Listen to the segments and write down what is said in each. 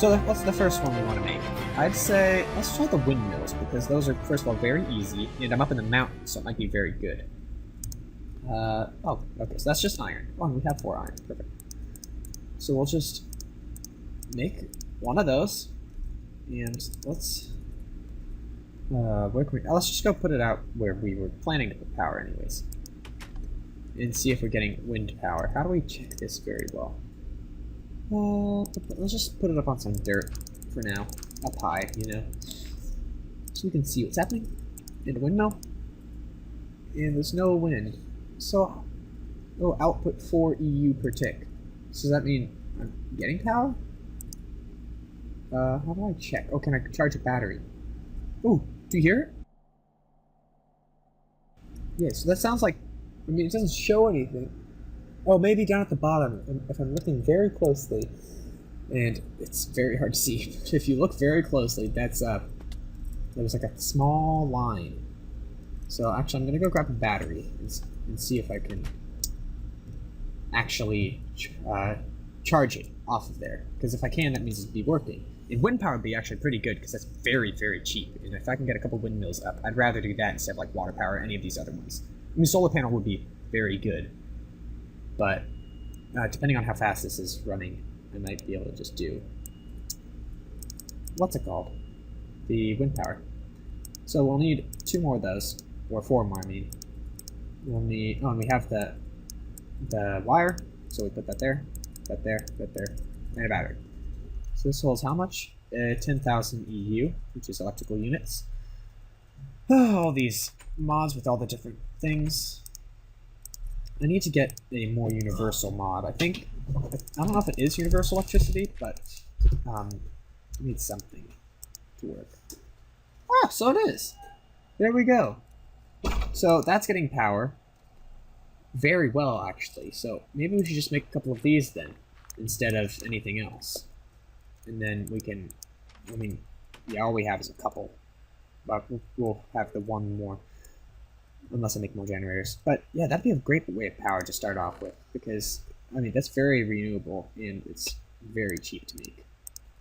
So what's the first one we want to make? I'd say let's try the windmills, because those are, first of all, very easy, and I'm up in the mountains, so it might be very good. Oh, okay, so that's just iron. Oh, we have 4 iron. Perfect. So we'll just make one of those, and let's... where can we... let's just go put it out where we were planning to put power anyways. And see if we're getting wind power. How do we check this very well? Let's just put it up on some dirt for now. Up high, you know. So we can see what's happening in the windmill. And there's no wind. So, oh, output 4 EU per tick. So does that mean I'm getting power? How do I check? Oh, can I charge a battery? Oh, do you hear it? Yeah, so that sounds like, I mean, it doesn't show anything. Oh, maybe down at the bottom, if I'm looking very closely, and it's very hard to see. If you look very closely, that's there's like a small line. So actually, I'm gonna go grab a battery and see if I can actually charge it off of there. Because if I can, that means it'd be working. And wind power would be actually pretty good, because that's very, very cheap. And if I can get a couple windmills up, I'd rather do that instead of like water power or any of these other ones. I mean, solar panel would be very good, but depending on how fast this is running, I might be able to just do, what's it called? The wind power. So we'll need 2 more of those, or 4 more, I mean. We'll need, oh, and we have the wire, so we put that there, that there, that there, and a battery. So this holds how much? 10,000 EU, which is electrical units. Oh, all these mods with all the different things. I need to get a more universal mod. I don't know if it is universal electricity, but I need something to work. Ah, so it is. There we go. So that's getting power. Very well, actually. So maybe we should just make a couple of these then, instead of anything else. And then we can, I mean, yeah, all we have is a couple. But we'll have the one more. Unless I make more generators. But yeah, that'd be a great way of power to start off with, because, I mean, that's very renewable, and it's very cheap to make.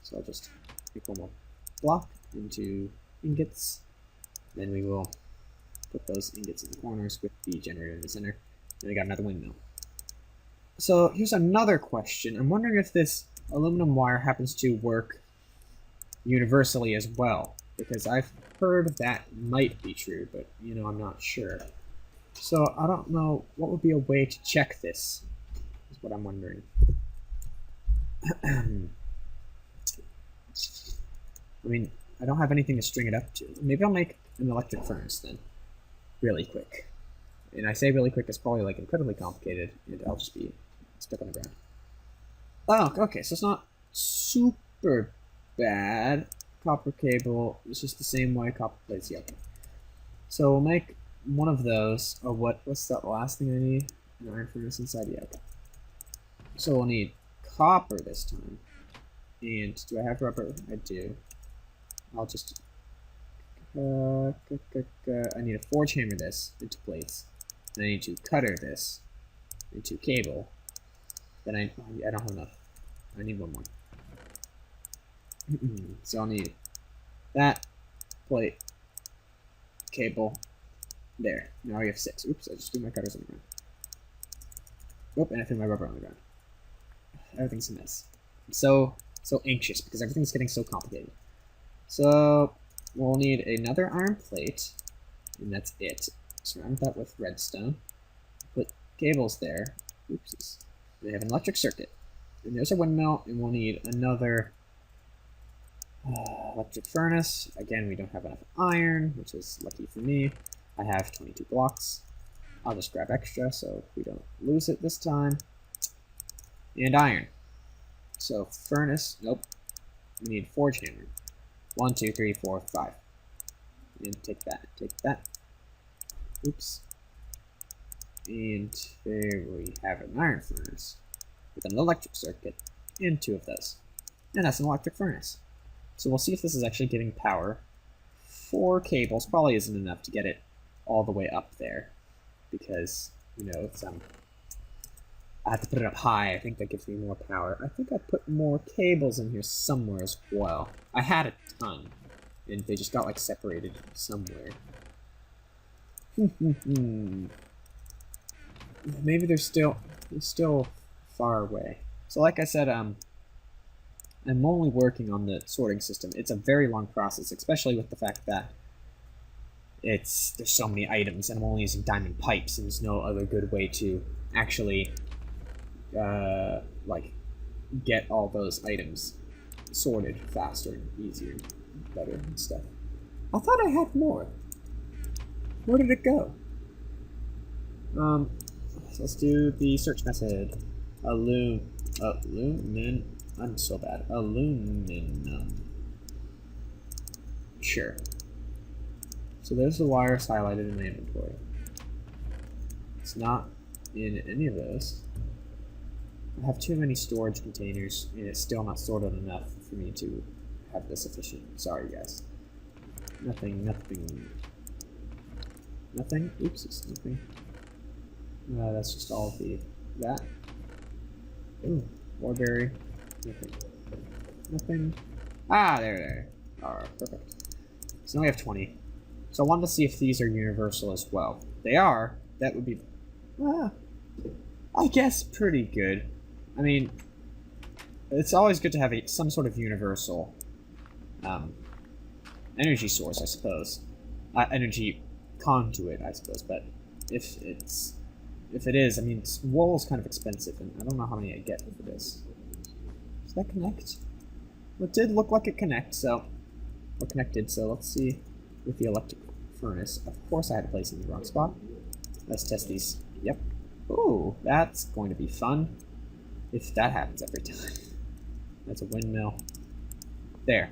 So I'll just make one more block into ingots. Then we will put those ingots in the corners with the generator in the center. And we got another windmill. So here's another question. I'm wondering if this aluminum wire happens to work universally as well, because I've heard that might be true, but, you know, I'm not sure. So I don't know what would be a way to check this, is what I'm wondering. I mean, I don't have anything to string it up to. Maybe I'll make an electric furnace then, really quick. And I say really quick, it's probably like incredibly complicated, and I'll just be stuck on the ground. Oh, okay, so it's not super bad. Copper cable, it's just the same way copper plates, yep. So we'll make one of those. Oh, what's that last thing I need? An iron furnace inside, yeah, okay. So we'll need copper this time. And do I have rubber? I do. I'll just I need to forge hammer this into plates. And I need to cutter this into cable. Then I don't have enough. I need one more. So I'll need that, plate, cable, there. Now we have 6. Oops, I just threw my cutters on the ground. Oop, and I threw my rubber on the ground. Everything's a mess. I'm so anxious because everything's getting so complicated. So we'll need another iron plate, and that's it. Surround that with redstone. Put cables there. Oopsies. We have an electric circuit. And there's a windmill, and we'll need another electric furnace. Again, we don't have enough iron, which is lucky for me. I have 22 blocks. I'll just grab extra so we don't lose it this time. And iron. So furnace, nope. We need forge hammer. 1, 2, 3, 4, 5. And take that, take that. Oops. And there we have an iron furnace with an electric circuit and 2 of those. And that's an electric furnace. So we'll see if this is actually getting power. 4 cables probably isn't enough to get it all the way up there, because, you know, it's I have to put it up high. I think that gives me more power. I think I put more cables in here somewhere as well. I had a ton, and they just got like separated somewhere. Maybe they're still far away. So like I said, I'm only working on the sorting system. It's a very long process, especially with the fact that there's so many items, and I'm only using diamond pipes, and there's no other good way to actually like get all those items sorted faster and easier, better and stuff. I thought I had more. Where did it go? So let's do the search method. Alumin. I'm so bad. Aluminum. Sure. So there's the wires highlighted in the inventory. It's not in any of those. I have too many storage containers, and it's still not sorted enough for me to have this efficient. Sorry, guys. Nothing. Oops, it's nothing. That's just all of that. Ooh, warberry. Nothing. Ah, there. Alright, perfect. So now we have 20. So I wanted to see if these are universal as well. They are. That would be, I guess, pretty good. I mean, it's always good to have some sort of universal energy source, I suppose. Energy conduit, I suppose. But if it is, I mean, wool is kind of expensive, and I don't know how many I get for this. Does that connect? Well, it did look like it connected, so let's see with the electric furnace. Of course I had to place it in the wrong spot. Let's test these. Yep. Ooh, that's going to be fun. If that happens every time. That's a windmill. There.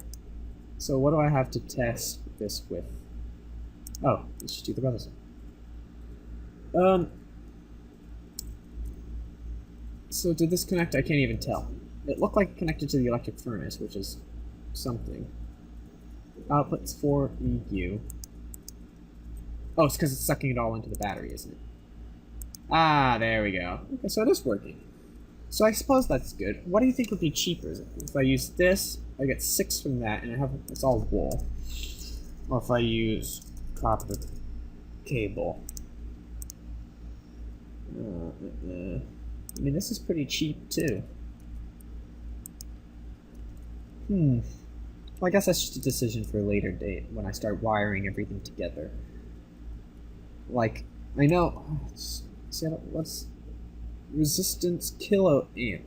So what do I have to test this with? Oh, let's just do the brothers. So did this connect? I can't even tell. It looked like it connected to the electric furnace, which is something. Outputs for EU. Oh, it's because it's sucking it all into the battery, isn't it? Ah, there we go. Okay, so it is working. So I suppose that's good. What do you think would be cheaper? If I use this, I get 6 from that, and it's all wool. Or if I use copper cable. I mean, this is pretty cheap too. Well, I guess that's just a decision for a later date when I start wiring everything together. Like, I know. What's resistance kiloamps?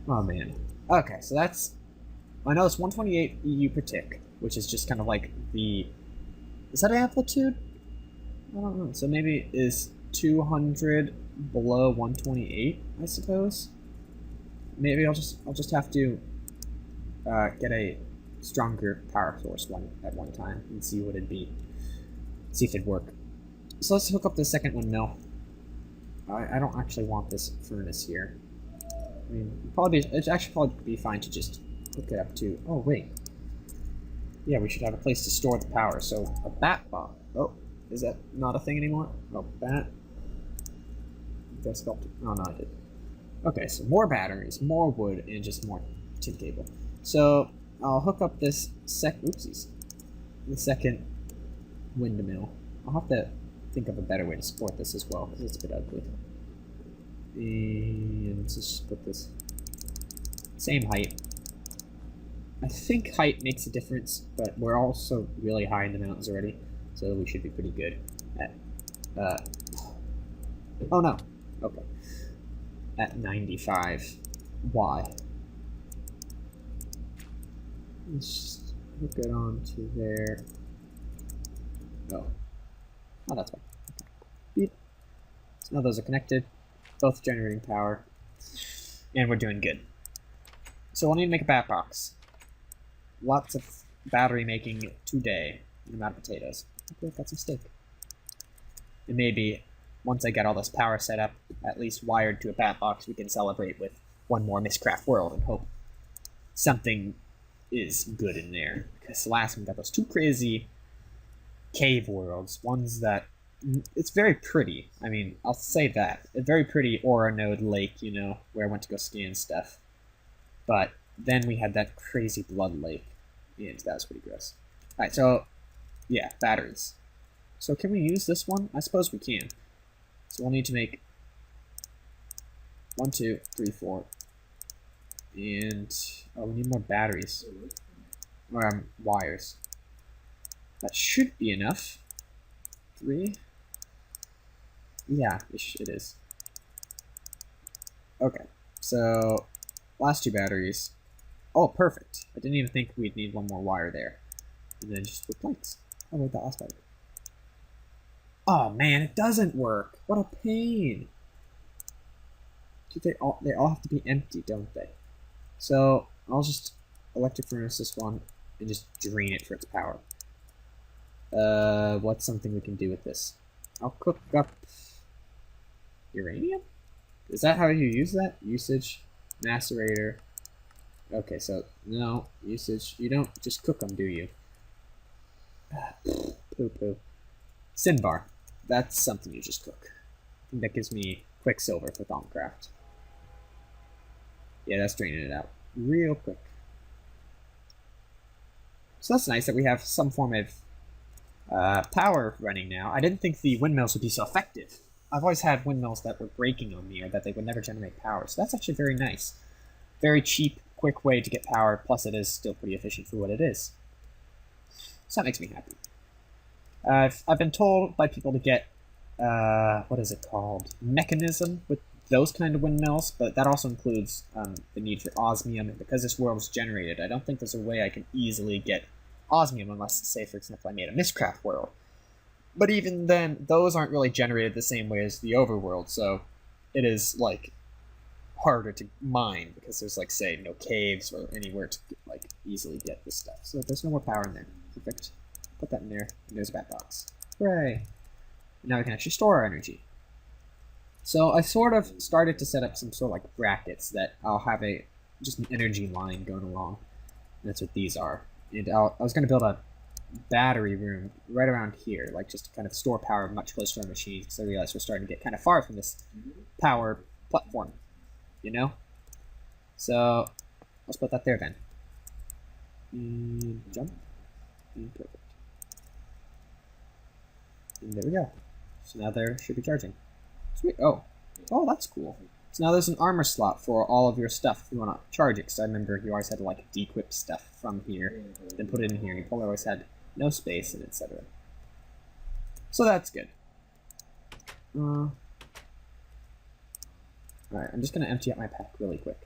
Oh man. Okay, so that's. I know it's 128 EU per tick, which is just kind of like the. Is that amplitude? I don't know. So maybe is 200 below 128, I suppose. Maybe I'll just have to get a stronger power source at one time and see what it'd be. See if it'd work. So let's hook up the second windmill. I don't actually want this furnace here. I mean, it'd actually probably be fine to just hook it up to. Oh wait. Yeah, we should have a place to store the power. So a bat box. Oh, is that not a thing anymore? Oh, bat. That's sculpted. Oh no, I did. Okay, so more batteries, more wood, and just more tin cable. So I'll hook up this the second windmill. I'll have to think of a better way to support this as well, because it's a bit ugly. And let's just put this same height. I think height makes a difference, but we're also really high in the mountains already, so we should be pretty good at, oh no, okay, at 95. Why? Let's just hook it on to there. Oh, that's fine. Beep. So now those are connected, both generating power, and we're doing good. So we'll need to make a bat box. Lots of battery making today. An amount of potatoes. Okay, I've got some steak. And maybe once I get all this power set up, at least wired to a bat box, we can celebrate with one more Mistcraft world and hope something is good in there. Because the last one got those two crazy cave worlds, ones that it's very pretty. I mean, I'll say that. A very pretty Aura Node lake, you know, where I went to go scan stuff. But then we had that crazy blood lake. And that was pretty gross. Alright, so, yeah, batteries. So can we use this one? I suppose we can. So we'll need to make 1, 2, 3, 4. And, oh, we need more batteries. Or, wires. That should be enough. 3. Yeah, it is. Okay, so last 2 batteries. Oh, perfect. I didn't even think we'd need 1 more wire there. And then just with planks. Oh, wait, that last battery. Oh man, it doesn't work. What a pain. They all have to be empty, don't they? So I'll just electric furnace this one and just drain it for its power. What's something we can do with this? I'll cook up uranium? Is that how you use that? Usage, macerator. Okay, so no usage. You don't just cook them, do you? Poo poo. Cinnabar. That's something you just cook. I think that gives me quicksilver for Thaumcraft. Yeah, that's draining it out real quick. So that's nice that we have some form of power running now. I didn't think the windmills would be so effective. I've always had windmills that were breaking on me or that they would never generate power. So that's actually very nice. Very cheap, quick way to get power, plus it is still pretty efficient for what it is. So that makes me happy. I've been told by people to get, what is it called? Mechanism with those kind of windmills, but that also includes the need for osmium. And because this world was generated, I don't think there's a way I can easily get osmium unless, say, for example, I made a Mistcraft world. But even then, those aren't really generated the same way as the overworld, so it is, like, harder to mine because there's, like, say, no caves or anywhere to, like, easily get this stuff. So there's no more power in there. Perfect. Put that in there, and there's a bat box. Hooray! And now we can actually store our energy. So I sort of started to set up some sort of like brackets that I'll have just an energy line going along. And that's what these are. And I was going to build a battery room right around here, like just to kind of store power much closer to our machines, because I realized we're starting to get kind of far from this power platform, you know? So let's put that there then. And jump. And perfect. And there we go. So now there should be charging. Sweet. Oh, that's cool. So now there's an armor slot for all of your stuff if you want to charge it. Because I remember you always had to like dequip stuff from here, then put it in here. You probably always had no space and etc. So that's good. Alright, I'm just gonna empty out my pack really quick.